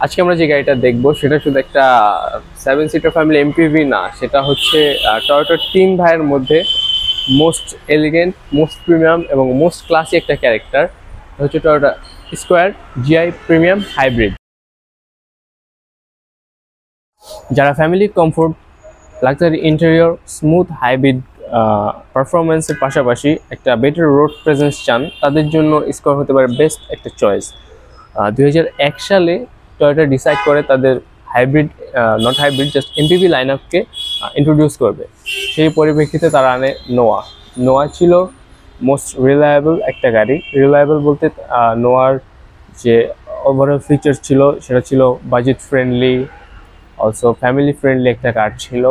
আজকে আমরা যে গাড়িটা দেখবো সেটা শুধু একটা 7 সিটার ফ্যামিলি এমপিভি না, সেটা হচ্ছে টয়োটার 3 ভাইয়ের মধ্যে মোস্ট এলিগেন্ট, মোস্ট প্রিমিয়াম এবং মোস্ট ক্লাসি একটা ক্যারেক্টার হচ্ছে Toyota Esquire GI premium hybrid. যারা family comfort, luxury interior, smooth hybrid পারফরমেন্সের পাশাপাশি একটা বেটার রোড প্রেজেন্স চান, তাদের জন্য স্কোয়ার হতে পারে বেস্ট একটা চয়েস। 2001 সালে টয়োটা ডিসাইড করে তাদের hybrid, not hybrid, just MPV line আপকে ইন্ট্রোডিউস করবে। সেই পরিপ্রেক্ষিতে তারা আনে নোয়া। নোয়া ছিল মোস্ট রিলায়েবল একটা গাড়ি। রিলায়েবল বলতে নোয়ার যে ওভারঅল ফিচার ছিল সেটা ছিল budget friendly, also family friendly একটা কার ছিল,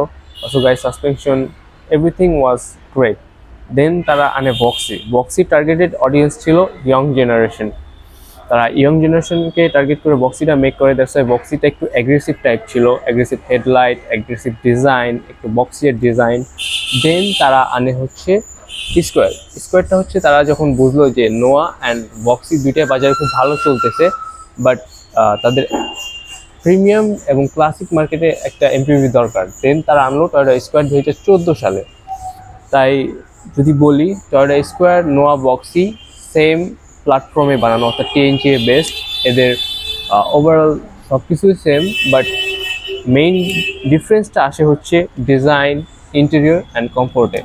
অলসো গাড়ি সাসপেনশন, এভরিথিং ওয়াজ গ্রেট। দেন তারা আনে বক্সি। বক্সি টার্গেটেড অডিয়েন্স ছিল ইয়ং জেনারেশন। তারা ইয়ং জেনারেশনকে টার্গেট করে বক্সিটা মেক করে। দ্যাটস ওয়াই বক্সিটা একটু অ্যাগ্রেসিভ টাইপ ছিল, অ্যাগ্রেসিভ হেডলাইট, অ্যাগ্রেসিভ ডিজাইন, একটু বক্সিয়ের ডিজাইন। দেন তারা আনে হচ্ছে স্কোয়ার। স্কোয়ারটা হচ্ছে তারা যখন বুঝলো যে নোয়া অ্যান্ড বক্সি দুইটাই বাজারে খুব ভালো চলতেছে, বাট তাদের প্রিমিয়াম এবং ক্লাসিক মার্কেটে একটা এমপিভি দরকার, দেন তারা আনলো টয়োটা স্কোয়ার 2014 সালে। তাই যদি বলি টয়োটা স্কোয়ার, নোয়া, বক্সি সেম প্ল্যাটফর্মে বানানো, অর্থাৎ 10 ইঞ্চি বেস্ট। এদের ওভারঅল সব কিছুই সেম, বাট মেইন ডিফারেন্সটা আসে হচ্ছে ডিজাইন, ইন্টেরিয়র অ্যান্ড কমফোর্টে।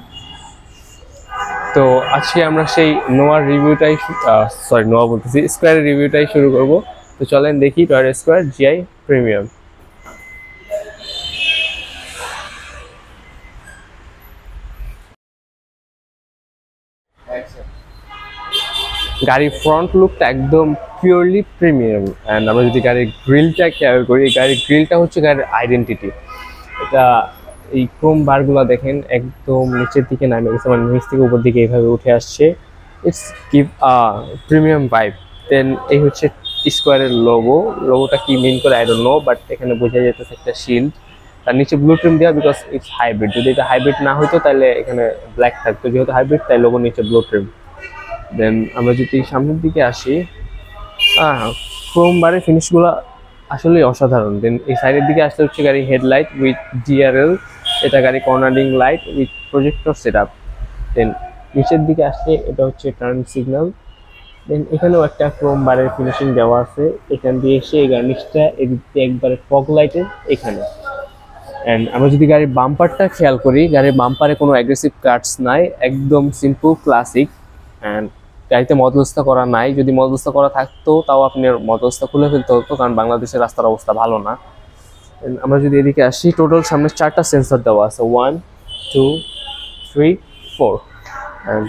তো আজকে আমরা সেই নোয়ার রিভিউটাই নোয়া বলতেছি, স্কোয়ারের রিভিউটাই শুরু করব। তো চলেন দেখি টয়োটা স্কোয়ার জিআই প্রিমিয়াম। গাড়ির ফ্রন্ট লুকটা একদম পিওরলি প্রিমিয়াম। অ্যান্ড আমরা যদি গাড়ির গ্রিলটা খেয়াল করি, গাড়ির গ্রিলটা হচ্ছে গাড়ির আইডেন্টিটি। এটা এই ক্রোম বারগুলো দেখেন একদম নিচের দিকে নামে গেছে, মানে নিচ থেকে উপর দিকে এইভাবে উঠে আসছে। It's give premium vibe. Then এই হচ্ছে স্কোয়ারের লোগোটা কি মিন করে আই ডোন্ট নো, বাট এখানে বোঝা যেতেছে একটা শিল্ড। তার নিচে ব্লু ট্রিম দেওয়া, বিকজ ইটস হাইব্রিড। যদি এটা হাইব্রিড না হইতো তাহলে এখানে ব্ল্যাক থাকতো, যেহেতু হাইব্রিড তাই লোগো নিচে ব্লু ট্রিম। দেন আমরা যদি সামনের দিকে আসি, ক্রোম বারের ফিনিশগুলো আসলে অসাধারণ। দেন এই সাইডের দিকে আসলে হচ্ছে গাড়ি হেডলাইট উইথ ডিআরএল, এটা গাড়ি cornering light with projector set up. Then নিচের দিকে আসলে এটা হচ্ছে টার্ন সিগন্যাল। দেন এখানেও একটা ক্রোম বারের ফিনিশিং দেওয়া আছে। এখান দিয়ে এসে এই গার্নিশটা এদিক দিয়ে একবারে ফগ লাইটের এখানে। অ্যান্ড আমরা যদি গাড়ির বাম্পারটা খেয়াল করি, গাড়ির বাম্পারে কোনো অ্যাগ্রেসিভ কাটস নাই, একদম সিম্পল ক্লাসিক। অ্যান্ড গাড়িতে মধ্যস্থা করা নাই। যদি মধ্যস্থা করা থাকতো তাও আপনার মধ্যস্থা খুলে ফেলতে হতো, কারণ বাংলাদেশের রাস্তার অবস্থা ভালো না। আমরা যদি এদিকে আসি, টোটাল সামনে 4টা সেন্সর দেওয়া আছে, 1 2 3 4। অ্যান্ড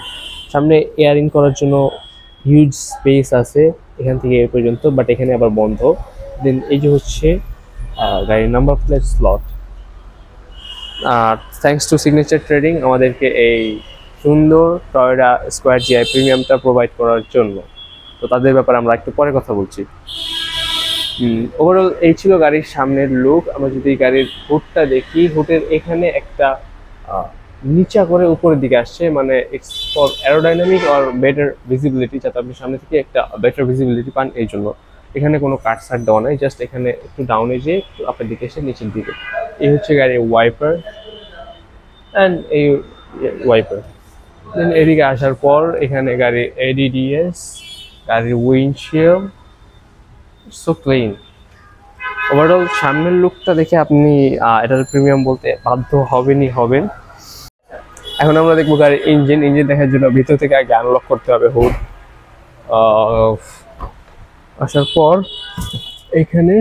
সামনে এয়ার ইন করার জন্য হিউজ স্পেস আছে এখান থেকে এ পর্যন্ত, বাট এখানে আবার বন্ধ। দেন এই যে হচ্ছে গাড়ির number plate slot. Thanks to signature trading আমাদেরকে এই সুন্দর টয়োটা স্কোয়ার জিআই প্রিমিয়ামটা প্রোভাইড করার জন্য। তো তাদের ব্যাপারে আমরা একটু পরে কথা বলছি। ওভারঅল এই ছিল গাড়ির সামনের লুক। আমরা যদি গাড়ির হুডটা দেখি, হুডের এখানে একটা নিচা করে উপরের দিকে আসছে, মানে it's for aerodynamic or better visibility, যাতে আপনি সামনে থেকে একটা বেটার ভিজিবিলিটি পান। এই জন্য এখানে কোনো কাট সাট দেওয়া নাই, জাস্ট এখানে একটু ডাউনে যেয়ে একটু আপনার দিকে এসে নিচের দিকে। এই হচ্ছে গাড়ির ওয়াইপার অ্যান্ড এই ওয়াইপার। দেন এদিকে আসার পর এখানে গাড়ির এডিডিএস, গাড়ির উইন্ডশিল্ড, সো ক্লিন। ওভারঅল সামনের লুকটা দেখে আপনি এটার প্রিমিয়াম বলতে বাধ্য হবেন। এখন আমরা দেখবো গাড়ির ইঞ্জিন দেখার জন্য ভিতর থেকে আগে আনলক করতে হবে হুড। আসার পর এখানে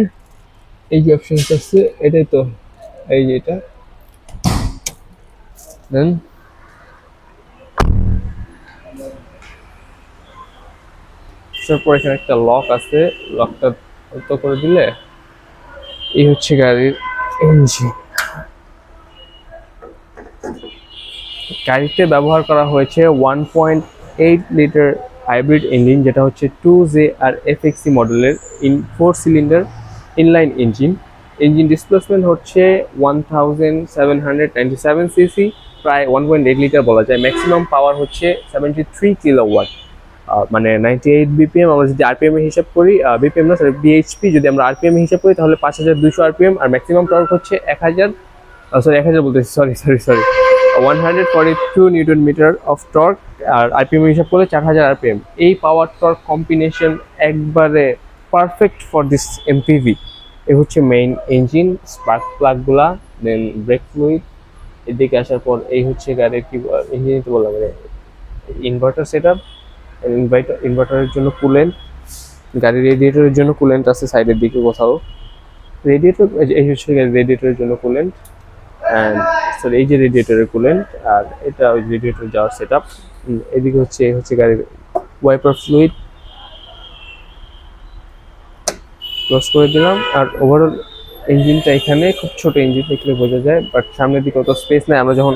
এই যে অপশন আছে, এটাই তো, এই যে এটা। দেন তারপর এখানে একটা লক আছে, লকটা অল্প করে দিলে এই হচ্ছে গাড়ির ইঞ্জিন। গাড়িতে ব্যবহার করা হয়েছে 1.8 লিটার হাইব্রিড ইঞ্জিন, যেটা হচ্ছে 2JR FXC মডেলের 4 cylinder inline engine. Engine displacement হচ্ছে 1797 সিসি, প্রায় 1.8 লিটার বলা যায়। ম্যাক্সিমাম পাওয়ার হচ্ছে 73 কিলোওয়াট। মানে 98 বিপিএম। আমরা যদি আরপিএম এ হিসাব করি, বিপিএম না সরি বিএইচপি, যদি আমরা আরপিএম এ হিসাব করি তাহলে 5200 আরপিএম, আর ম্যাক্সিমাম টর্ক হচ্ছে 1000 সরি 1000 বলতেছি, sorry 142 newton metre of torque, আর আরপিএম হিসাব করলে 4000 আরপিএম। এই পাওয়ার টর্ক কম্বিনেশন একবারে পারফেক্ট ফর দিস এমপিভি। এ হচ্ছে মেইন ইঞ্জিন, স্পার্ক প্লাগগুলা, দেন ব্রেক ফ্লুইড। এদিকে আসার পর এই হচ্ছে গাড়ির কি ইঞ্জিন তো বললাম, ইনভার্টার সেটআপ, ইনভার্টারের জন্য কুলেন্ট, গাড়ির রেডিয়েটরের জন্য কুলেন্ট আছে সাইডের দিকে কোথাও, রেডিয়েটর এই হচ্ছে গাড়ির রেডিয়েটরের জন্য কুলেন্ট, অ্যান্ড সরি এই যে রেডিয়েটরের কুলেন্ট, আর এটা ওই রেডিয়েটর যাওয়ার সেটআপ। এদিকে হচ্ছে গাড়ির ওয়াইপার ফ্লুইড, ক্লোজ করে দিলাম। আর ওভারঅল ইঞ্জিনটা এখানে খুব ছোট ইঞ্জিন, দেখলে বোঝা যায়, বাট সামনের দিকে অত স্পেস নেই। আমরা যখন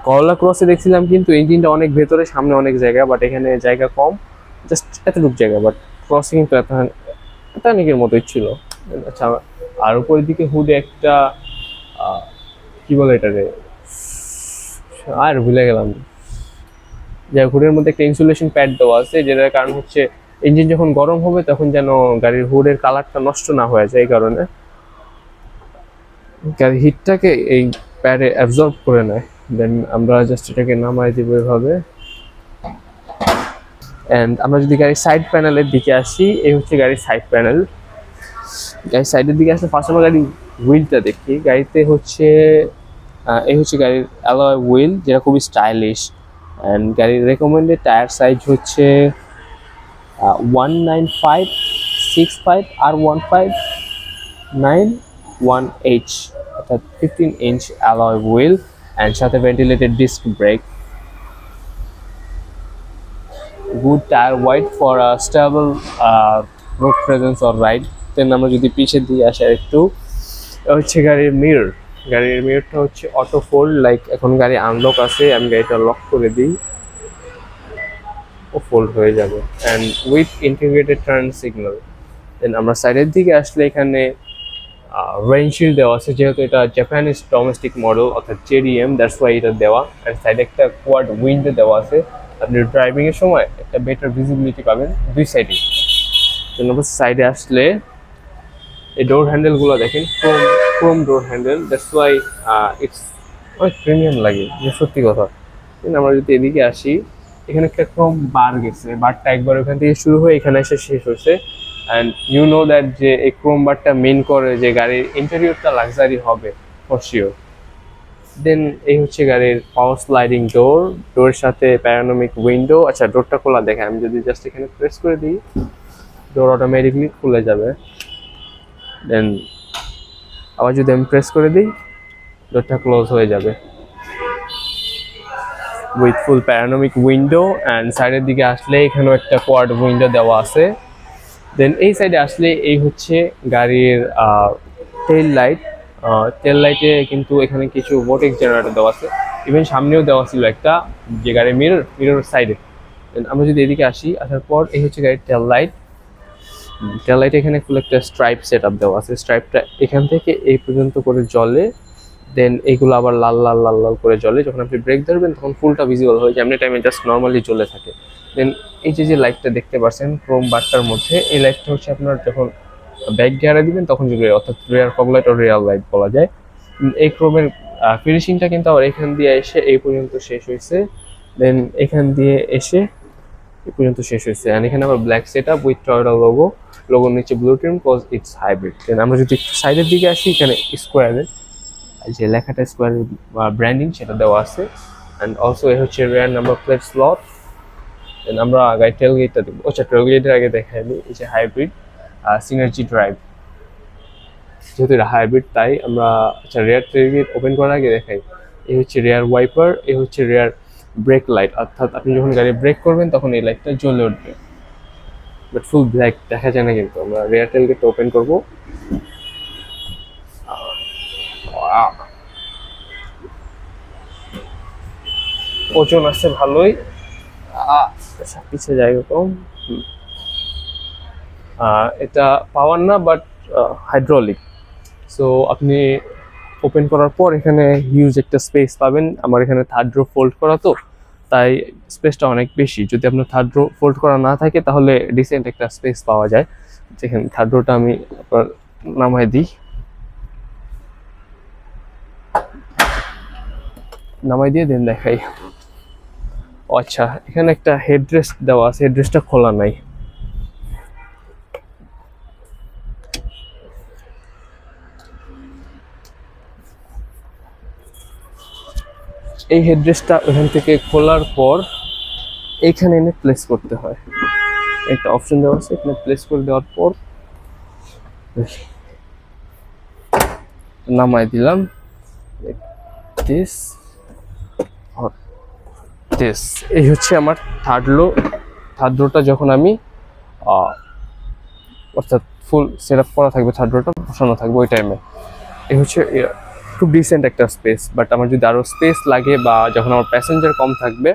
করলা ক্রসে দেখছিলাম কিন্তু ইঞ্জিনটা অনেক ভেতরে, সামনে অনেক জায়গা, বাট এখানে জায়গা কম, জাস্ট এতটুকু জায়গা, বাট ক্রসিং কিন্তু টানিকের মতোই ছিল। আচ্ছা, আর উপরের দিকে হুডে একটা কি বলে এটারে, আর ভুলে গেলাম, যে হুডের মধ্যে একটা ইনসুলেশন প্যাড দেওয়া আছে, যেটার কারণ হচ্ছে ইঞ্জিন যখন গরম হবে তখন যেন গাড়ির হুডের কালারটা নষ্ট না হয়ে যায়, এই কারণে গাড়ির হিটটাকে এই প্যাডে অ্যাবজর্ব করে নেয়। দেন আমরা জাস্ট এটাকে নামাই দিব এভাবে। অ্যান্ড আমরা যদি গাড়ির সাইড প্যানেলের দিকে আসি, এই হচ্ছে গাড়ির সাইড প্যানেল। গাড়ির সাইডের দিকে আসলে ফার্স্ট আমরা গাড়ির হুইলটা দেখি। গাড়িতে হচ্ছে এই হচ্ছে গাড়ির অ্যালয় হুইল, যেটা খুবই স্টাইলিশ। অ্যান্ড গাড়ির রেকমেন্ডেড টায়ার সাইজ হচ্ছে 195/65 R159/1H, অর্থাৎ 15 ইঞ্চ অ্যালয় হুইল, অ্যান্ড সাথে ventilated disc brake. Good tyre wide for a stable road presence or ride. Then আমরা যদি পিছের দিকে আসি একটু, হচ্ছে গাড়ির মিরর। গাড়ির মিররটা হচ্ছে অটো ফোল্ড, লাইক এখন গাড়ি আনলক আছে, আমি গাড়িটা লক করে দিই, ও ফোল্ড হয়ে যাবে, and with integrated turn signal. Then আমরা সাইডের দিকে আসলে এখানে রেইনশিল্ড দেওয়া আছে, যেহেতু এটা জাপানিজ ডোমেস্টিক মডেল অর্থাৎ জেডিএম, দ্যাটস ওয়াই এটা দেওয়া। অ্যান্ড সাইডে একটা কোয়াড উইন্ডো দেওয়া আছে, আপনি ড্রাইভিংয়ের সময় একটা বেটার ভিজিবিলিটি পাবেন দুই সাইডে। দেন আমরা সাইডে আসলে এই ডোর হ্যান্ডেলগুলো দেখেন, Chrome door handle, that's why it's অনেক প্রিমিয়াম লাগে, যে সত্যি কথা। দেন আমরা যদি এদিকে আসি, এখানে একটা ক্রোম বার গেছে, বারটা একবার ওখান থেকে শুরু হয়ে এখানে এসে শেষ হয়েছে। অ্যান্ড ইউ নো দ্যাট যে এই ক্রোম বারটা মেন করে যে গাড়ির ইন্টেরিয়রটা লাক্সারি হবে ফর শিওর। দেন এই হচ্ছে গাড়ির পাওয়ার স্লাইডিং ডোর, ডোরের সাথে প্যারানোমিক উইন্ডো। আচ্ছা, ডোরটা খোলা দেখে, আমি যদি জাস্ট এখানে প্রেস করে দিই, ডোর অটোমেটিকলি খুলে যাবে। দেন আবার যদি আমি প্রেস করে দিই, ডোরটা ক্লোজ হয়ে যাবে with full panoramic window. And সাইডের দিকে আসলে এখানেও একটা কোয়াড উইন্ডো দেওয়া আছে। দেন এই সাইডে আসলে এই হচ্ছে গাড়ির টেল লাইট। টেল লাইটে কিন্তু এখানে কিছু ভোল্টেজ জেনারেটর দেওয়া আছে, ইভেন সামনেও দেওয়া ছিল একটা, যে গাড়ির মিরর সাইডে। দেন আমরা যদি এদিকে আসি, আসার পর এই হচ্ছে গাড়ির টেল লাইট। টেল লাইটে এখানে ফুল একটা স্ট্রাইপ সেট আপ দেওয়া আছে, স্ট্রাইপটা এখান থেকে এই পর্যন্ত করে জ্বলে। দেন এইগুলো আবার লাল লাল লাল লাল করে জ্বলে, যখন আপনি ব্রেক ধরবেন তখন ফুলটা ভিজিবল হয়, এমনি টাইমে জাস্ট নর্মালি জ্বলে থাকে। দেন এই যে লাইটটা দেখতে পাচ্ছেন ক্রোম বারটার মধ্যে, এই লাইটটা হচ্ছে আপনার যখন ব্যাক গিয়ারে দিবেন তখন জ্বলবে, অর্থাৎ রিয়ার ফগ লাইট ও রিয়ার লাইট বলা যায়। এই ক্রোমের ফিনিশিংটা কিন্তু আবার এখান দিয়ে এসে এই পর্যন্ত শেষ হয়েছে, দেন এখান দিয়ে এসে এই পর্যন্ত শেষ হয়েছে। অ্যান্ড এখানে আবার black set up with Toyota লোগোর নিচে blue trim cause it's hybrid. Then আমরা যদি সাইডের দিকে আসি, এখানে স্কোয়ারের যে লেখাটা স্কোয়ারের ব্র্যান্ডিং সেটা দেওয়া আছে। অ্যান্ড অলসো এ হচ্ছে রিয়ার নাম্বার প্লেট স্লট। দেন আমরা গাড়ি টেল গেটটা দেখবো। আচ্ছা, টেল গেটের আগে দেখাই দিই, এই যে হাইব্রিড সিনার্জি ড্রাইভ, যেহেতু এটা হাইব্রিড তাই আমরা, আচ্ছা রিয়ার টেল গেট ওপেন করার আগে দেখাই, এই হচ্ছে রিয়ার ওয়াইপার, এই হচ্ছে রিয়ার ব্রেক লাইট, অর্থাৎ আপনি যখন গাড়ি ব্রেক করবেন তখন এই লাইটটা জ্বলে উঠবে, বাট ফুল ব্ল্যাক দেখা যায় না। কিন্তু আমরা রিয়ার টেল গেটটা ওপেন করবো, ওজন আছে ভালোই, পিছিয়ে জায়গা কম। এটা পাওয়ার না, বাট হাইড্রোলিক। সো আপনি ওপেন করার পর এখানে হিউজ একটা স্পেস পাবেন। আমার এখানে থার্ড রো ফোল্ড করা, তো তাই স্পেসটা অনেক বেশি। যদি আপনার থার্ড রো ফোল্ড করা না থাকে তাহলে ডিসেন্ট একটা স্পেস পাওয়া যায়। যেখানে থার্ড রোটা আমি আপনার নামাই দিই, নামাই দিয়ে দেন দেখাই। আচ্ছা, এখানে একটা হেডরেস্ট দেওয়া আছে, হেডরেস্টটা খোলা নাই। এই হেডরেস্টটা ওখান থেকে খোলার পর এইখানে এনে প্লেস করতে হয়। একটা অপশন দেওয়া আছে, এখানে প্লেস করে দেওয়ার পর নামাই দিলাম দিস দিস। এই হচ্ছে আমার থার্ড রোটা যখন আমি অর্থাৎ ফুল সেট আপ করা থাকবে, থার্ড রোটা বসানো থাকবে ওই টাইমে। এই হচ্ছে খুব ডিসেন্ট একটা স্পেস। বাট আমার যদি আরও স্পেস লাগে বা যখন আমার প্যাসেঞ্জার কম থাকবে,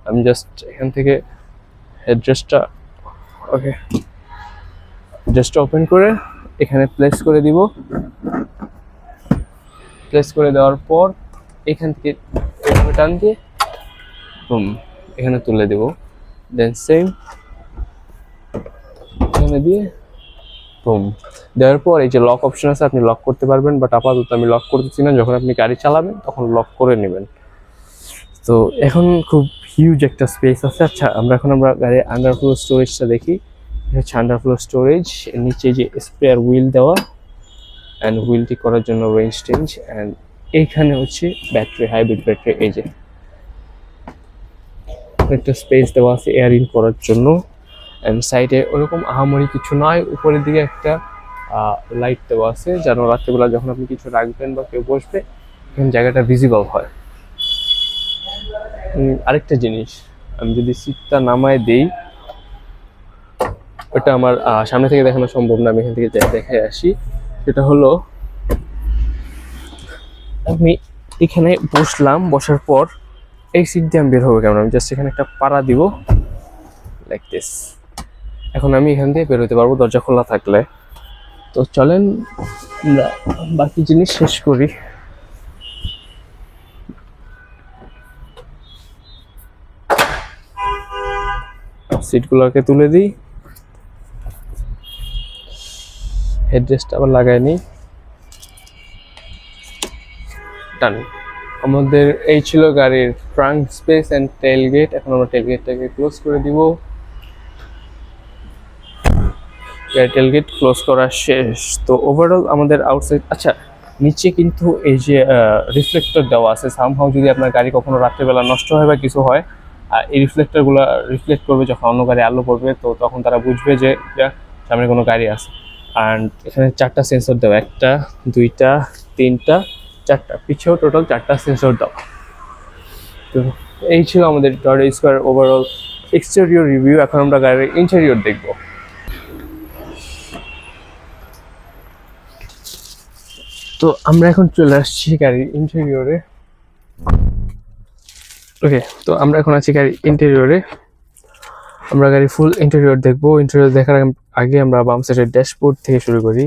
আমি জাস্ট এখান থেকে হেডরেস্টটা ওপেন করে এখানে প্লেস করে দিব। প্লেস করে দেওয়ার পর এখান থেকে এভাবে টান দিয়ে এখানে তুলে দেব। দেন সেম এখানে দিয়ে দেওয়ার পর এই যে লক অপশন আছে, আপনি লক করতে পারবেন। বাট আপাতত আমি লক করতেছি না, যখন আপনি গাড়ি চালাবেন তখন লক করে নেবেন। তো এখন খুব হিউজ একটা স্পেস আছে। আচ্ছা, আমরা গাড়ির আন্ডারফ্লো স্টোরেজটা দেখি। হচ্ছে আন্ডারফ্লো স্টোরেজ, নিচে যে স্পেয়ার হুইল দেওয়া অ্যান্ড হুইলটি করার জন্য রেঞ্জ চেঞ্জ, অ্যান্ড এইখানে হচ্ছে ব্যাটারি, হাইব্রিড ব্যাটারি। এই যে একটা স্পেস দেওয়া আছে এয়ার ইন করার জন্য। অ্যান্ড সাইডে ওরকম আহামরি কিছু নয়। উপরের দিকে একটা লাইট দেওয়া আছে যেন রাত্রেবেলা যখন আপনি কিছু রাখবেন বা কেউ বসবে এখানে জায়গাটা ভিজিবল হয়। আরেকটা জিনিস, আমি যদি সিটটা নামায় দিই, ওটা আমার সামনে থেকে দেখানো সম্ভব না, আমি এখান থেকে দেখে আসি। সেটা হলো আমি এখানে বসলাম, বসার পর এই সিট দিয়ে আমি বের হবো কেমন? আমি জাস্ট এখানে একটা পাড়া দিব লাইক দিস। এখন আমি এখান দিয়ে বের হতে পারবো দরজা খোলা থাকলে। তো চলেন বাকি জিনিস শেষ করি। সিটগুলোকে তুলে দিই, হেডরেস্ট আবার লাগাই নিই, টান। আমাদের এই ছিল গাড়ির ট্রাঙ্ক স্পেস অ্যান্ড টেলগেট। এখন আমরা টেলগেটটাকে ক্লোজ করে দিব। টেলগেট ক্লোজ করা শেষ। তো ওভারঅল আমাদের আউটসাইড, আচ্ছা নিচে কিন্তু এই যে রিফ্লেক্টর দেওয়া আছে। সামহাউ যদি আপনার গাড়ি কখনো রাত্রেবেলা নষ্ট হয় বা কিছু হয়, এই রিফ্লেক্টরগুলো রিফ্লেক্ট করবে যখন অন্য গাড়ি আলো পড়বে, তো তখন তারা বুঝবে যে সামনে কোনো গাড়ি আছে। অ্যান্ড এখানে 4টা সেন্সর দেওয়া, 1টা 2টা 3টা 4টা, পিছেও টোটাল 4টা সেন্সর দেওয়া। তো এই ছিল আমাদের Toyota square overall exterior review. এখন আমরা গাড়ির ইন্টেরিয়র দেখবো। তো আমরা এখন চলে আসছি গাড়ির ইন্টেরিয়রে। ওকে, তো আমরা এখন আছি গাড়ির ইন্টেরিয়রে। আমরা গাড়ির ফুল ইন্টেরিয়র দেখবো। ইন্টেরিয়র দেখার আগে আমরা বাম সাইডের ড্যাশবোর্ড থেকে শুরু করি।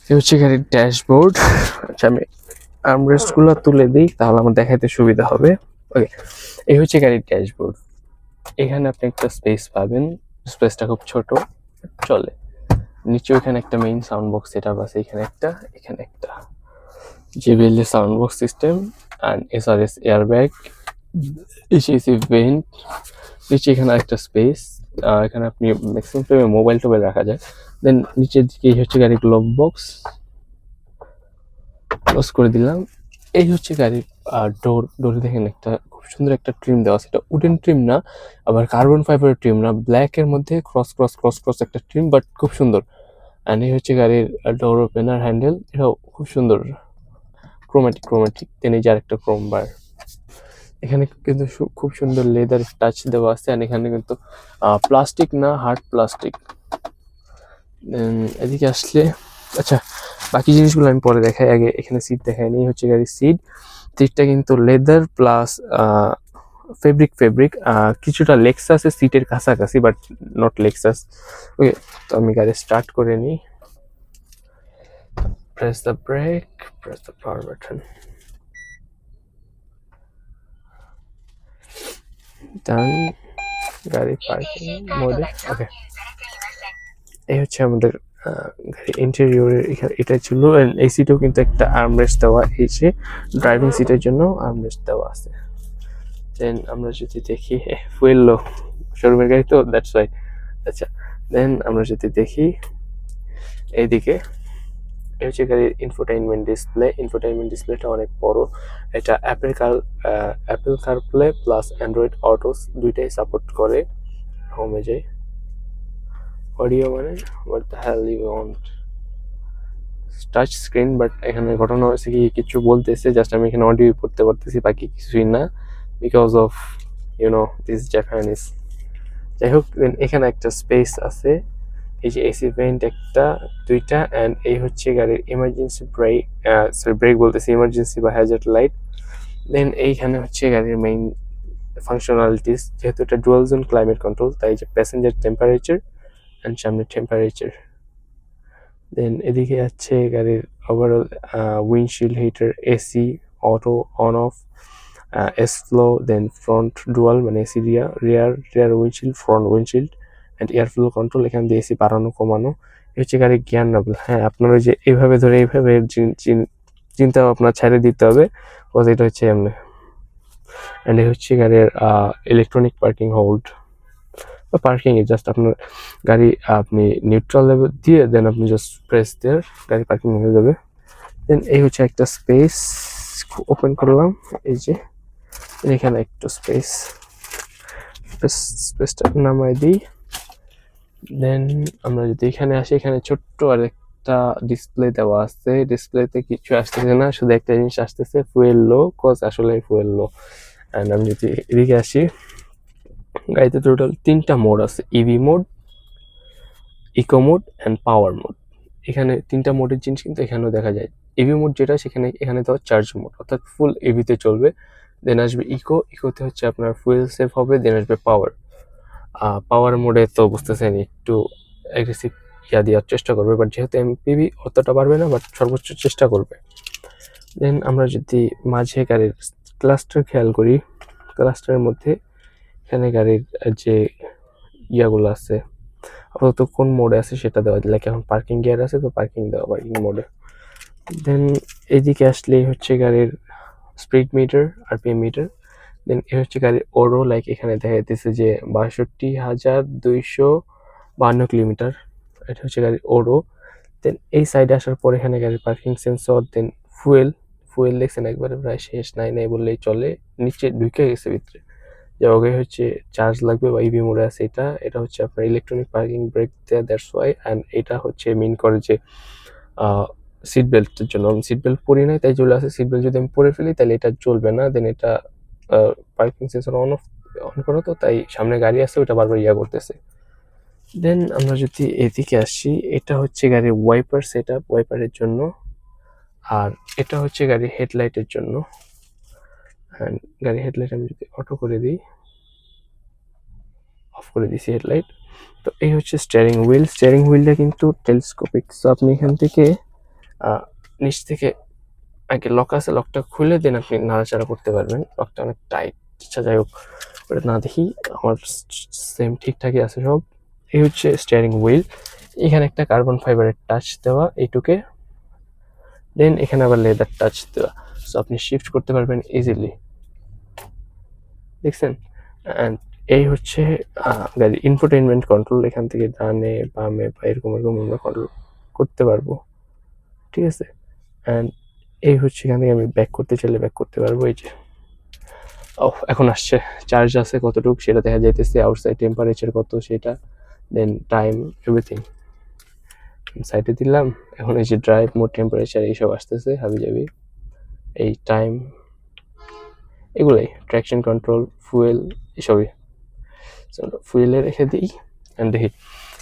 এই হচ্ছে গাড়ির ড্যাশবোর্ড। আচ্ছা, আমি আর্মরেস্টগুলো তুলে দিই তাহলে আমার দেখাতে সুবিধা হবে। ওকে, এই হচ্ছে গাড়ির ড্যাশবোর্ড। এখানে আপনি একটা স্পেস পাবেন, স্পেসটা খুব ছোট, চলে। নিচে ওখানে একটা মেইন সাউন্ড বক্স সেটআপ আছে, এখানে একটা JBL এর sound box system and SRS airbag, ECC vent. নিচে এখানে একটা স্পেস, এখানে আপনি ম্যাক্সিমাম টাইমে মোবাইল টোবাইল রাখা যায়। দেন নিচের দিকে এই হচ্ছে গাড়ির গ্লোভ বক্স, ক্লোজ করে দিলাম। এই হচ্ছে গাড়ির ডোরে দেখেন একটা খুব সুন্দর একটা ট্রিম দেওয়া আছে। এটা উডেন ট্রিম না, আবার কার্বন ফাইবারের ট্রিম না, ব্ল্যাকের মধ্যে ক্রস একটা ট্রিম, বাট খুব সুন্দর। অ্যান্ড এই হচ্ছে গাড়ির ডোর ওপেনার হ্যান্ডেল, এটাও খুব সুন্দর, ক্রোমাটিক দেন এই যে আরেকটা ক্রোম বার। এখানে কিন্তু খুব সুন্দর লেদার টাচ দেওয়া আছে। অ্যান্ড এখানে কিন্তু প্লাস্টিক না, হার্ড প্লাস্টিক। এদিকে আসলে, আচ্ছা বাকি জিনিসগুলো আমি পরে দেখাই, আগে এখানে সিট দেখাই নি। হচ্ছে গাড়ির সিটটা কিন্তু লেদার প্লাস ফেব্রিক, কিছুটা লেক্সাসের সিটের কাছাকাছি, বাট নট লেক্সাস। ওকে, তো আমি গাড়ি স্টার্ট করে নিই। Press the brake, press the power button. ডান, গাড়ি পার্কিং মোডে। ওকে, এই হচ্ছে আমাদের গাড়ি ইন্টেরিয়রের এটা ছিল। এই সিটেও কিন্তু একটা আর্মরেস্ট দেওয়া, এই যে ড্রাইভিং সিটের জন্য আর্মরেস্ট দেওয়া আছে। দেন আমরা যদি দেখি ফুয়েল লো, শোরুমের গাড়ি তো দ্যাটস ওয়াই। আচ্ছা, দেন আমরা যদি দেখি এইদিকে, এই হচ্ছে গাড়ির ইনফোটেইনমেন্ট ডিসপ্লে। ইনফোটেইনমেন্ট ডিসপ্লেটা অনেক বড়। এটা Apple CarPlay plus Android Autos দুইটাই সাপোর্ট করে। হোমে যাই, অডিও মানে what the hell you want, touch screen. But এখানে ঘটনা হয়েছে কি, কিছু বলতেছে, জাস্ট আমি এখানে অডিও পড়তে পারতেছি, বাকি কিছুই না, বিকজ অফ দিস জাপানিজ। যাই হোক, এখানে একটা স্পেস আছে, এই যে এসি ভেন্ট একটা, দুইটা, অ্যান্ড এই হচ্ছে গাড়ির ইমার্জেন্সি ব্রেক, ব্রেক বলতেছি, ইমার্জেন্সি বা হ্যাজার্ড লাইট। দেন এইখানে হচ্ছে গাড়ির মেইন ফাংশনালিটিস, যেহেতু এটা ডুয়াল জোন ক্লাইমেট কন্ট্রোল, তাই যে প্যাসেঞ্জার টেম্পারেচার অ্যান্ড সামনে টেম্পারেচার। দেন এদিকে আছে গাড়ির overall windshield heater, AC, auto on off, এস ফ্লো, দেন ফ্রন্ট ডুয়াল মানে AC rear windshield, front windshield and air flow control. এখান দিয়ে এসি বাড়ানো কমানো। এই হচ্ছে গাড়ির গিয়ার নাবল। হ্যাঁ, আপনারা যে এইভাবে ধরে এইভাবে চিন্তা আপনার ছেড়ে দিতে হবে, বিকজ এটা হচ্ছে এমনি। অ্যান্ড এই হচ্ছে গাড়ির ইলেকট্রনিক পার্কিং হোল্ড বা পার্কিং এ জাস্ট আপনার গাড়ি আপনি নিউট্রাল লেভেল দিয়ে দেন আপনি জাস্ট প্রেস দেয়ার, গাড়ি পার্কিং হয়ে যাবে। দেন এই হচ্ছে একটা স্পেস, ওপেন করলাম, এই যে এখানে একটু স্পেসটা নামাই দিই। দেন আমরা যদি এখানে আসি, এখানে ছোট্ট আর একটা ডিসপ্লে দেওয়া আছে। ডিসপ্লেতে কিছু আসতেছে না, শুধু একটা জিনিস আসতেছে, ফুয়েল লো, কজ আসলে ফুয়েল লো। অ্যান্ড আমি যদি এদিকে আসি, গাড়িতে টোটাল 3টা মোড আছে, EV mode, eco mode and power mode. এখানে 3টা মোডের জিনিস কিন্তু এখানেও দেখা যায়। ইভি মোড যেটা, এখানে তো চার্জ মোড, অর্থাৎ ফুল ইভিতে চলবে। দেন আসবে ইকোতে হচ্ছে আপনার ফুয়েল সেভ হবে। দেন আসবে পাওয়ার মোডে তো বুঝতেছেন একটু অ্যাগ্রেসিভ দেওয়ার চেষ্টা করবে, বাট যেহেতু এমপিভি অতটা পারবে না, বাট সর্বোচ্চ চেষ্টা করবে। দেন আমরা যদি মাঝে গাড়ির ক্লাস্টার খেয়াল করি, ক্লাস্টারের মধ্যে এখানে গাড়ির যে ইয়াগুলো আছে, আপাতত কোন মোডে আছে সেটা দেওয়া যায়। লাইক এখন পার্কিং গিয়ার আছে, তো পার্কিং দেওয়া পার্কিং মোডে। দেন এইদিকে আসলেই হচ্ছে গাড়ির স্পিড মিটার, আরপিএম মিটার। দেন এ হচ্ছে গাড়ির ওডো, লাইক এখানে দেখা যাচ্ছে যে 62,252 কিলোমিটার, এটা হচ্ছে গাড়ির ওডো। দেন এই সাইডে আসার পর এখানে গাড়ির পার্কিং সেন্সর। দেন ফুয়েল দেখছেন একবারে প্রায় শেষ, নাই বললেই চলে, নিচে ঢুকে গেছে ভিতরে। যে ওকে হচ্ছে চার্জ লাগবে বা ইভি মোডে আছে, এটা হচ্ছে আপনার ইলেকট্রনিক পার্কিং ব্রেক দেয়া, দ্যাটস ওয়াই। অ্যান্ড এটা হচ্ছে মিন করে যে সিট বেল্টের জন্য। আমি সিট বেল্ট পরি নাই তাই চলে আসে, সিট বেল্ট যদি আমি পরে ফেলি তাহলে এটা চলবে না। দেন এটা পার্কিং সেন্সর অন করো, তো তাই সামনে গাড়ি আছে ওটা বারবার করতেছে। দেন আমরা যদি এদিকে আসি, এটা হচ্ছে গাড়ির ওয়াইপার সেট আপ, ওয়াইপারের জন্য। আর এটা হচ্ছে গাড়ির হেডলাইটের জন্য। অ্যান্ড গাড়ির হেডলাইট আমি যদি অটো করে দিই, অফ করে দিছি হেডলাইট। তো এই হচ্ছে স্টিয়ারিং হুইলটা কিন্তু টেলিস্কোপিক। সো আপনি এখান থেকে নিচ থেকে আগে লক আছে, লকটা খুলে দেন আপনি নাড়াচাড়া করতে পারবেন। লকটা অনেক টাইট, আচ্ছা যাই হোক, ওটা না দেখি, আমার সেম ঠিকঠাকই আছে সব। এই হচ্ছে স্টিয়ারিং হুইল, এখানে একটা কার্বন ফাইবারের টাচ দেওয়া এইটুকে। দেন এখানে আবার লেদার টাচ দেওয়া, সো আপনি শিফট করতে পারবেন ইজিলি, দেখছেন। অ্যান্ড এই হচ্ছে গাড়ির ইনফোটেইনমেন্ট কন্ট্রোল, এখান থেকে ডানে বামে বা এরকম আমরা কন্ট্রোল করতে পারবো, ঠিক আছে। অ্যান্ড এই হচ্ছে এখান থেকে আমি ব্যাক করতে চাইলে ব্যাক করতে পারবো। এই যে এখন আসছে, চার্জ আছে কতটুকু সেটা দেখা যাইতেছে, আউটসাইড টেম্পারেচার কত সেটা, দেন টাইম, এভরিথিং সাইডে দিলাম। এখন এই যে ড্রাইভ মোড, টেম্পারেচার এইসব আসতেছে হাবি যাবি, এই টাইম, এগুলোই ট্র্যাকশন কন্ট্রোল, ফুয়েল, এসবই। ফুয়েলে রেখে দিই অ্যান্ড দেখি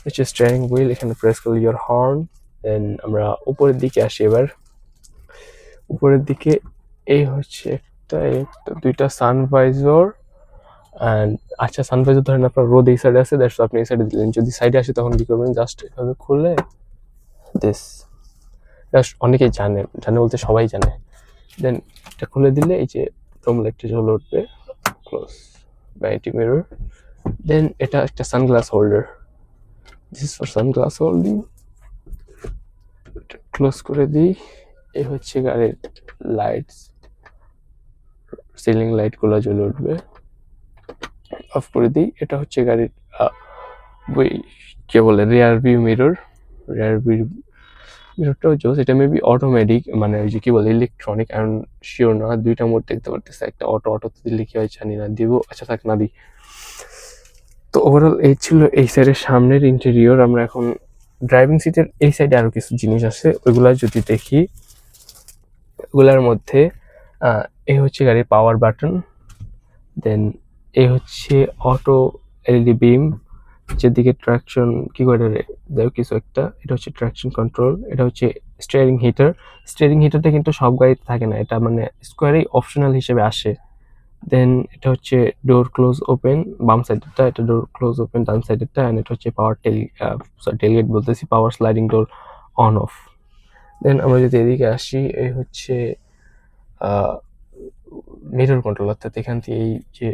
হচ্ছে স্টিয়ারিং হুইল, এখানে প্রেস করলে ইয়োর হর্ন। দেন আমরা উপরের দিকে আসি, এবার উপরের দিকে এই হচ্ছে একটা দুইটা সানভাইজর। অ্যান্ড আচ্ছা, সানভাইজর ধরেন আপনার রোদ এই সাইডে আছে, দ্যাটস আপনি এই সাইডে দিলেন। যদি সাইডে আসে তখন কি করবেন, জাস্ট এভাবে খুলে দিস, অনেকেই জানে বলতে সবাই জানে। দেন এটা খুলে দিলে এই যে প্রথম লাইটটা জ্বলে উঠবে, ক্লোজ। Vanity mirror. দেন এটা একটা sunglass holder, this is for sunglass holding. Close করে দিই। এই হচ্ছে গাড়ির লাইটস, সিলিং লাইট গুলো জ্বলে উঠবে। অফ করে দিই। এটা হচ্ছে গাড়ির ওই কে বলে rear view mirror. Rear view মিররটাও জোস, এটা মেবি অটোমেটিক, মানে ওই যে কি বলে ইলেকট্রনিক, আমি শিওর না। দুইটা মোড দেখতে পারতেছে, একটা অটোতে দিলে কি হয় জানি না, দিব আচ্ছা থাক না দিই। তো ওভারঅল এই ছিল এই সাইডের সামনের ইন্টেরিয়র। আমরা এখন ড্রাইভিং সিটের এই সাইডে আরো কিছু জিনিস আছে, ওইগুলা যদি দেখি। ওগুলার মধ্যে এই হচ্ছে গাড়ির পাওয়ার বাটন, দেন এই হচ্ছে অটো এলইডি বিম, যেদিকে ট্রাকশন কি করে দেয় কিছু একটা, এটা হচ্ছে ট্রাকশন কন্ট্রোল। এটা হচ্ছে স্টিয়ারিং হিটার। স্টিয়ারিং হিটারটা কিন্তু সব গাড়িতে থাকে না, এটা মানে স্কোয়ারেই অপশনাল হিসেবে আসে। দেন এটা হচ্ছে ডোর ক্লোজ ওপেন, বাম সাইডেরটা, এটা ডোর ক্লোজ ওপেন ডান সাইডেরটা। এন্ড এটা হচ্ছে পাওয়ার টেলগেট বলতেছি, power sliding door on off. Then আমরা যদি এদিকে আসি, এই হচ্ছে মিরর কন্ট্রোল, অর্থাৎ এখান থেকে এই যে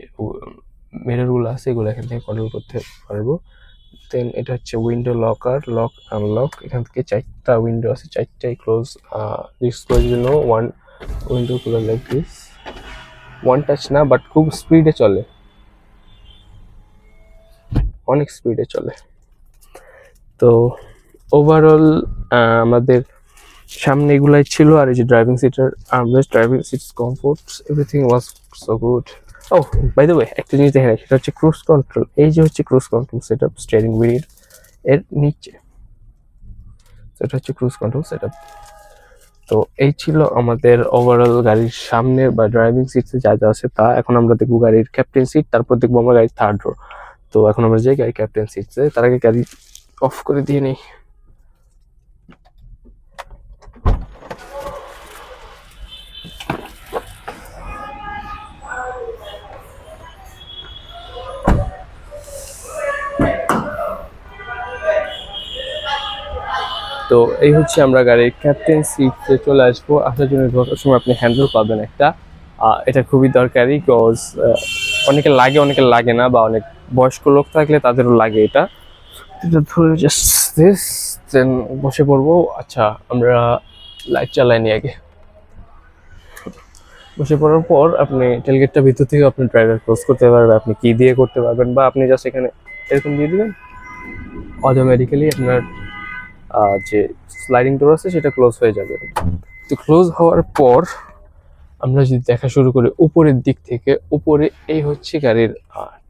মিররগুলো আছে এগুলো এখান থেকে কন্ট্রোল করতে পারবো। দেন এটা হচ্ছে উইন্ডো লকার, লক আনলক। এখান থেকে 4টা উইন্ডো আছে, 4টাই ক্লোজ। দিস ক্লোজ জন্য one window close like this, one touch না বাট খুব স্পিডে চলে, অনেক স্পিডে চলে। তো ওভারঅল আমাদের সামনে এগুলাই ছিল। আর এই যে ড্রাইভিং সিটের armrest, driving seats comforts, everything was so good. Oh by the way একটা জিনিস দেখে রাখি, সেটা হচ্ছে ক্রুজ কন্ট্রোল। এই যে হচ্ছে cruise control setup, steering wheel এর নিচে, সেটা হচ্ছে ক্রুজ কন্ট্রোল সেটআপ। তো এই ছিল আমাদের ওভারঅল গাড়ির সামনে বা ড্রাইভিং সিটসে যা যা আছে তা। এখন আমরা দেখবো গাড়ির ক্যাপ্টেন সিট, তারপর দেখবো আমরা গাড়ির থার্ড রো। তো এখন আমরা যাই গাড়ির ক্যাপ্টেন সিটসে, তার আগে গাড়ি অফ করে দিয়ে নেই। তো এই হচ্ছে আমরা গাড়ির ক্যাপ্টেন সিটে চলে আসবো। আসার জন্য ঢোকার সময় আপনি হ্যান্ডেল পাবেন একটা, এটা খুবই দরকারি, বিকজ অনেকে লাগে অনেকে লাগে না, বা অনেক বয়স্ক লোক থাকলে তাদেরও লাগে এটা। এটা ধরে জাস্ট দিস, দেন বসে পড়বো। আচ্ছা আমরা লাইট চালাই নি আগে। বসে পড়ার পর আপনি টেলগেটটা ভিতর থেকে আপনি ড্রাইভার ক্লোজ করতে পারবেন, আপনি কি দিয়ে করতে পারবেন, বা আপনি জাস্ট এখানে এরকম দিয়ে দিবেন, অটোমেটিক্যালি আপনার যে স্লাইডিং ডোর আছে সেটা ক্লোজ হয়ে যাবে। তো ক্লোজ হওয়ার পর আমরা যদি দেখা শুরু করি উপরের দিক থেকে, উপরে এই হচ্ছে গাড়ির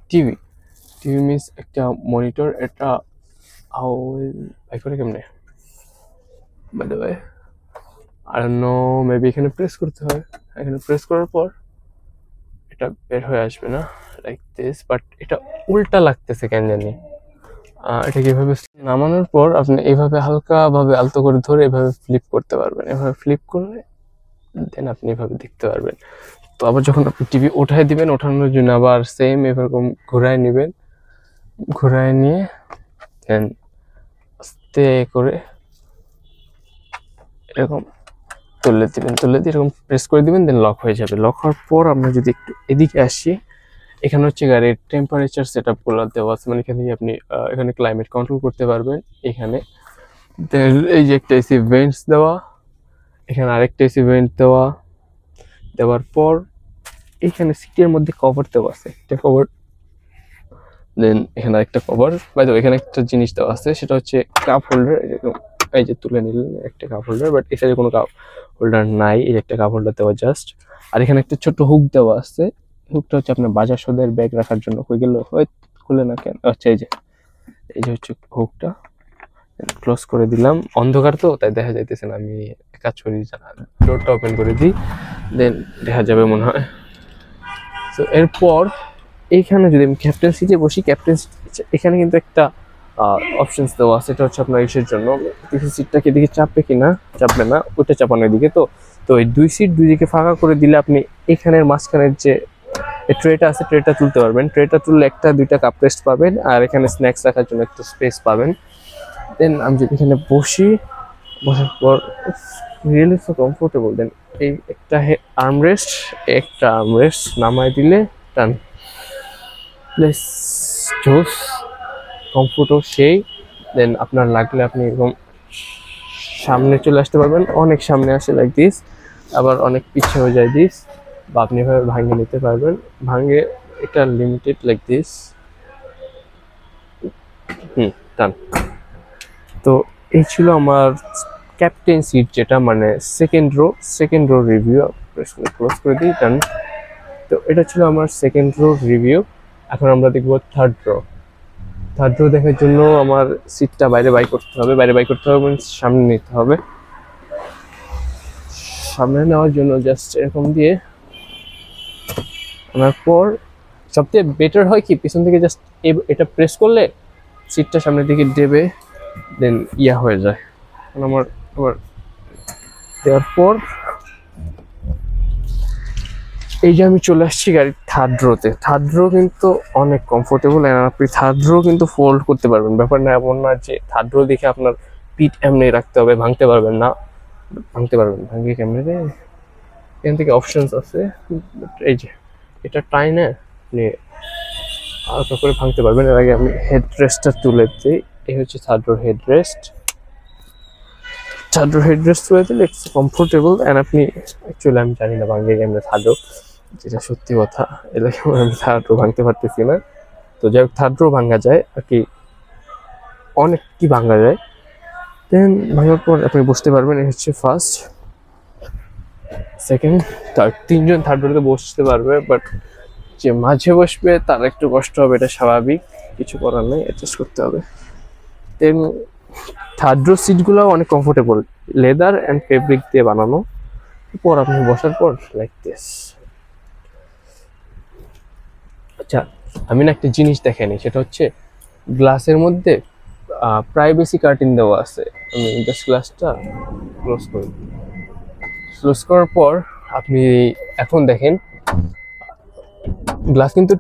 টিভি। টিভি মিনস একটা মনিটর। এটা বাই করে কেমনে বাই দ্য ওয়ে আর নো, মেবি এখানে প্রেস করতে হয়। এখানে প্রেস করার পর এটা বের হয়ে আসবে না লাইক দিস, বাট এটা উল্টা লাগতেছে কেন জানি। এটা কিভাবে নামানোর পর আপনি এইভাবে হালকা ভাবে আলতো করে ধরে এভাবে ফ্লিপ করতে পারবেন। এভাবে ফ্লিপ করলে দেন আপনি এভাবে দেখতে পারবেন। তো আবার যখন আপনি টিভি উঠাই দিবেন, ওঠানোর জন্য আবার সেম এরকম ঘুরায় নেবেন, ঘুরায় নিয়ে দেন আস্তে করে এরকম তুলে দিবেন, তুলে দিয়ে এরকম প্রেস করে দিবেন, দেন লক হয়ে যাবে। লক হওয়ার পর আমরা যদি একটু এদিকে আসি, এখানে হচ্ছে গাড়ির টেম্পারেচার সেট আপ গুলো দেওয়া আছে, মানে এখানে আপনি এখানে ক্লাইমেট কন্ট্রোল করতে পারবেন। এখানে দেন এই যে একটা এসি ভেন্টস দেওয়া, এখানে আরেকটা এসি ভেন্ট দেওয়া, দেওয়ার পর এখানে সিটের মধ্যে কভার দেওয়া আছে, একটা কভার। দেন এখানে একটা কভার, বাই দ্য ওয়ে এখানে একটা জিনিস দেওয়া আছে, সেটা হচ্ছে কাপ হোল্ডার। এরকম এই যে তুলে নিলেন একটা কাপ হোল্ডার, বাট এখানে কোনো কাপ হোল্ডার নাই, এই একটা কাপ হোল্ডার দেওয়া জাস্ট। আর এখানে একটা ছোট হুক দেওয়া আছে, হুকটা হচ্ছে আপনার বাজার সদের ব্যাগ রাখার জন্য। হয়ে গেল হয় খুলে না কেন, আচ্ছা এই যে হচ্ছে হুকটা। ক্লোজ করে দিলাম, অন্ধকার তো তাই দেখা যাইতেছে না, আমি কাজ করি, ডোরটা ওপেন করে দিই, দেন দেখা যাবে মনে হয়। তো এরপর এইখানে যদি আমি ক্যাপ্টেন সিটে বসি, ক্যাপ্টেন এখানে কিন্তু একটা অপশনস দেওয়া আছে, এটা হচ্ছে আপনার ইসের জন্য সিটটাকে এদিকে চাপবে কিনা, চাপবে না, ওটা চাপানোর দিকে। তো এই দুই সিট দুই দিকে ফাঁকা করে দিলে আপনি এখানের মাঝখানের যে ট্রেটা আছে ট্রেটা তুলতে পারবেন। ট্রেটা তুললে একটা দুইটা কাপ রেস্ট পাবেন, আর এখানে স্ন্যাক্স রাখার জন্য একটা স্পেস পাবেন। দেন আমি যদি এখানে বসি, বসার পর রিয়েলি সো কমফোর্টেবল। দেন এই একটা আর্মরেস্ট, একটা আর্মরেস্ট নামাই দিলে টান, প্লেস জোস, কমফোর্টও সেই। দেন আপনার লাগলে আপনি এরকম সামনে চলে আসতে পারবেন, অনেক সামনে আসে লাইক দিস, আবার অনেক পিছিয়ে হয়ে যায় দিস, বা আপনি এভাবে ভাঙে নিতে পারবেন। ভাঙে এটা লিমিটেড লাইক দিস। ডান। তো এই ছিল আমার ক্যাপ্টেন সিট, যেটা মানে সেকেন্ড রো রিভিউ। ক্লোজ করে দিই, ডান। তো এটা ছিল আমার সেকেন্ড রো রিভিউ। এখন আমরা দেখবো থার্ড রো দেখার জন্য আমার সিটটা বাইরে বাই করতে হবে, সামনে নিতে হবে। সামনে নেওয়ার জন্য জাস্ট এরকম দিয়ে আনার পর সবচেয়ে বেটার হয় কি, পিছন থেকে জাস্ট এটা প্রেস করলে সিটটা সামনের দিকে দেবে, দেন হয়ে যায়। আমার আবার দেওয়ার পর এই যে আমি চলে আসছি গাড়ির থার্ড রো কিন্তু অনেক কমফোর্টেবল, আর আপনি থার্ড রো কিন্তু ফোল্ড করতে পারবেন। ব্যাপার না এমন না যে থার্ড রো দেখে আপনার পিঠ এমনি রাখতে হবে, ভাঙতে পারবেন না। ভাঙিয়ে ক্যামেরা এখান থেকে অপশনস আছে, এই যে এটা টাইনে আপনি হালকা করে ভাঙতে পারবেন। এর আগে আমি হেড রেস্টটা তুলে দিই। এই হচ্ছে থার্ড রোর হেড রেস্ট তুলে দিলে ইটস কমফোর্টেবল। অ্যান্ড আপনি অ্যাকচুয়ালি আমি জানি না ভাঙিয়ে ক্যামেরা থার্ড রো, যেটা সত্যি কথা, এলাকা আমি থার্ড রো ভাঙতে পারতেছি না। তো যাই হোক, থার্ড রো ভাঙা যায় আর কি, অনেক কি ভাঙা যায়। দেন ভাঙার পর আপনি বুঝতে পারবেন এই হচ্ছে ফার্স্ট, সেকেন্ড, থার্ড, তিনজন থার্ড রোতে বসতে পারবে। বাট যে মাঝে বসবে তার একটু কষ্ট হবে, এটা স্বাভাবিক, কিছু করার নেই, অ্যাডজাস্ট করতে হবে। দেন থার্ড রো সিটগুলো অনেক কমফোর্টেবল, লেদার অ্যান্ড ফেব্রিক দিয়ে বানানো। পর আপনি বসার পর লাইক দিস। আচ্ছা, আমি না একটা জিনিস দেখাইনি, সেটা হচ্ছে গ্লাসের মধ্যে প্রাইভেসি কার্টেন দেওয়া আছে। আমি জাস্ট গ্লাসটা ক্লোজ করার পর আপনি এখন দেখেন গ্লাস কিন্তু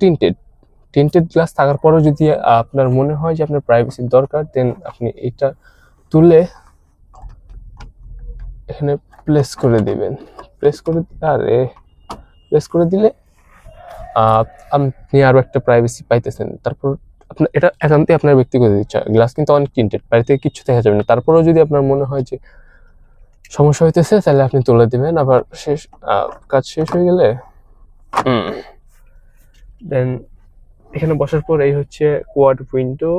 টিন্টেড গ্লাস থাকার পরেও যদি আপনার মনে হয় যে আপনার প্রাইভেসির দরকার, দেন আপনি এটা তুলে এখানে প্লেস করে দিবেন। প্লেস করে দিলে আপনি আরো একটা প্রাইভেসি পাইতেছেন। তারপর আপনার এটা একান্তই আপনার ব্যক্তিগত ইচ্ছা। গ্লাস কিন্তু অনেক টিন্টেড, বাইরে থেকে কিছু দেখা যাবে না। তারপরেও যদি আপনার মনে হয় যে সমস্যা হইতেছে, তাহলে আপনি তুলে দিবেন। আবার কাজ শেষ হয়ে গেলে দেন এখানে বসার পর এই হচ্ছে কোয়াড উইন্ডো।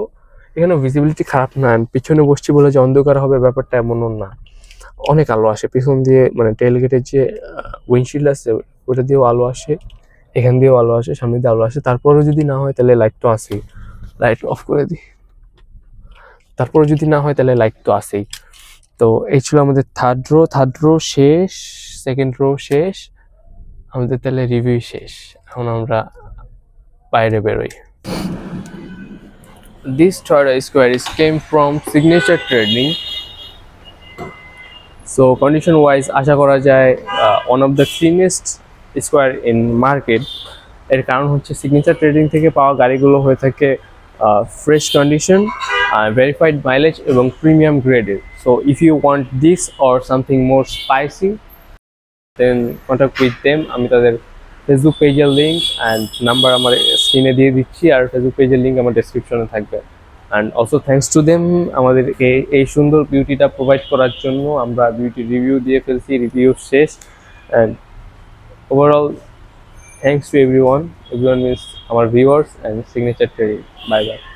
এখানে ভিজিবিলিটি খারাপ না, পিছনে বসছি বলে যে অন্ধকার হবে ব্যাপারটা এমনও না, অনেক আলো আসে পিছন দিয়ে। মানে টেলগেটের যে উইন্ডশিল্ড আছে ওটা দিয়েও আলো আসে, এখান দিয়েও আলো আসে, সামনে দিয়ে আলো আসে। তারপরেও যদি না হয় তাহলে লাইট তো আসেই, লাইট অফ করে দিই। তারপরে যদি না হয় তাহলে লাইট তো আসেই। তো এই ছিল আমাদের থার্ড রো শেষ, সেকেন্ড রো শেষ, আমাদের তাহলে রিভিউ শেষ। এখন আমরা বাইরে বেরোই। This Toyota Square is came from Signature Trading. So condition wise আশা করা যায় one of the cleanest Square in market। এর কারণ হচ্ছে সিগনেচার ট্রেডিং থেকে পাওয়া গাড়িগুলো হয়ে থাকে ফ্রেশ কন্ডিশন, ভেরিফাইড মাইলেজ এবং প্রিমিয়াম গ্রেডের। So if you want this or something more spicy, then contact with them. আমি তাদের ফেসবুক পেজের লিঙ্ক অ্যান্ড নাম্বার আমার স্ক্রিনে দিয়ে দিচ্ছি, আর ফেসবুক পেজের লিঙ্ক আমার ডেসক্রিপশনে থাকবে। And also thanks to them আমাদেরকে এই সুন্দর বিউটিটা প্রোভাইড করার জন্য। আমরা বিউটি রিভিউ দিয়ে ফেলছি, রিভিউ শেষ। And overall thanks to everyone means our viewers and Signature Trading. Bye bye.